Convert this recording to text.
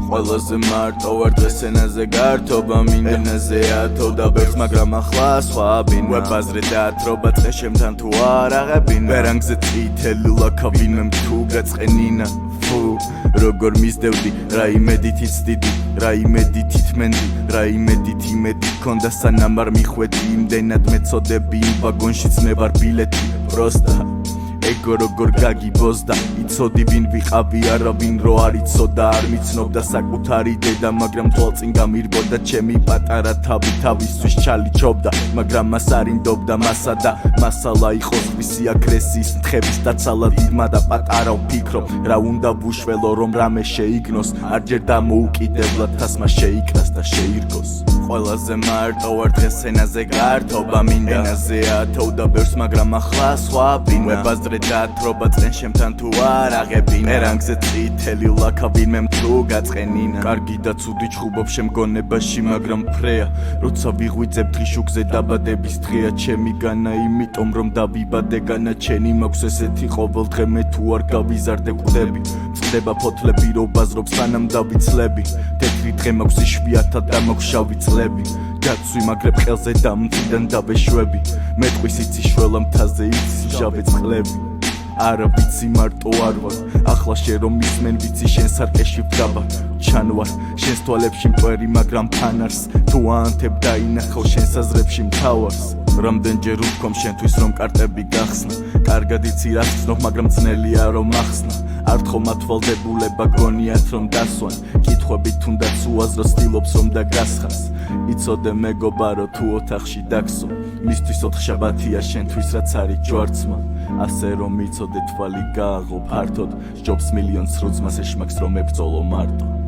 ყველაზე მარტო ვარ დღეს ენაზე გართობა მინდა ენაზეა თო და ბერს მაგრამ ახლა სხვა ბინა ვებაზრე დაათრობა წე შემთან თუ არ აღებინა ვერანგზე წითელი ლაქა ვინმემ თუ გაწყენინა ფუ როგორ მისდევდი რა იმედითიც დიდი რა იმედითით მენდი რა იმედით იმედი ქონდა სანამ არ მიხვედი იმდენად მეწოდები იმ ვაგონშიც მე ვარ ბილეთი პროსტა ego როგორ გაგიბოზდა იცოდი ვინ ვიყავი არა ვინ რო არ იცოდა არ მიცნობდა საკუთარი დედა მაგრამ თვალწინ გამირბოდა ჩემი პატარა თავი თავისთვის ჩალიჩობდა მაგრამ მას არ ინდობდა მასა და მასალა იყოს ვისი აგრესიის თხების დაცალა დიდმა და პატარა ვფიქრობ რა უნდა ვუშველო რომ რამე შეიგნოს არ ჯერ დამოუკიდებლად თასმა შეიკრას და შეირგოს ყველაზე მარტო ვარ დღეს ენაზე გართობა მინდა ენაზეა თო და ბერს მაგრამ ახლა სხვა ბინა ვებაზრე დაათრობა წენ შემთან თუ არ აღებინა ერანგზე წითელი ლაქა ვინმემ თუ გაწყენინა კარგი და ცუდი ჩხუბობ შემგონებაში მაგრამ ფრეა როცა ვიღვიძებ დღიშუქზე დაბადების დღეა ჩემი განა იმიტომ რომ დავიბადე განაჩენი მაქვს ესეთი ყოველ დღე მე თუ არ გავიზარდე კვდები წდება ფოთლები რო ბაზრობ სანამ დავიცლები თეთრი დღე მაქვს იშვიათად და მაქვს შავი წლები გაცვი მაგრებ ყელზე და მწიდან დავეშვები მე ტყვის იცი შველა მთაზე იცის მჟავე წყლები არა ვიცი მარტო არ ვარ ახლა შენ რომ მისმენ ვიცი შენ სარკეში ვდაბა ჩანვარ შენს თვალებში მტვერი მაგრამ ფანარს თუ ანთებ დაინახავ შენ საზრებში მთავარს რამდენჯერ ვთქვამ შენთვის რომ კარტები გახსნა კარგად იცი რა გრძნობ მაგრამ ძნელია რომ ახსნა არ თხოვმათ ვალდებულება გონიათ რომ დასვან კითხვები თუნდაც უაზრო ცდილობს რომ დაგასხას იცოდე მეგობარო თუ ოთახში დაგსო მისთვის ოთხშაბათია შენთვის რაც არის ჯვარცმა ასე რომ იცოდე თვალი გააღო ფართოდ ჯობს მილიონს როძმას ეშმაკს რომ ებრძოლო მარტო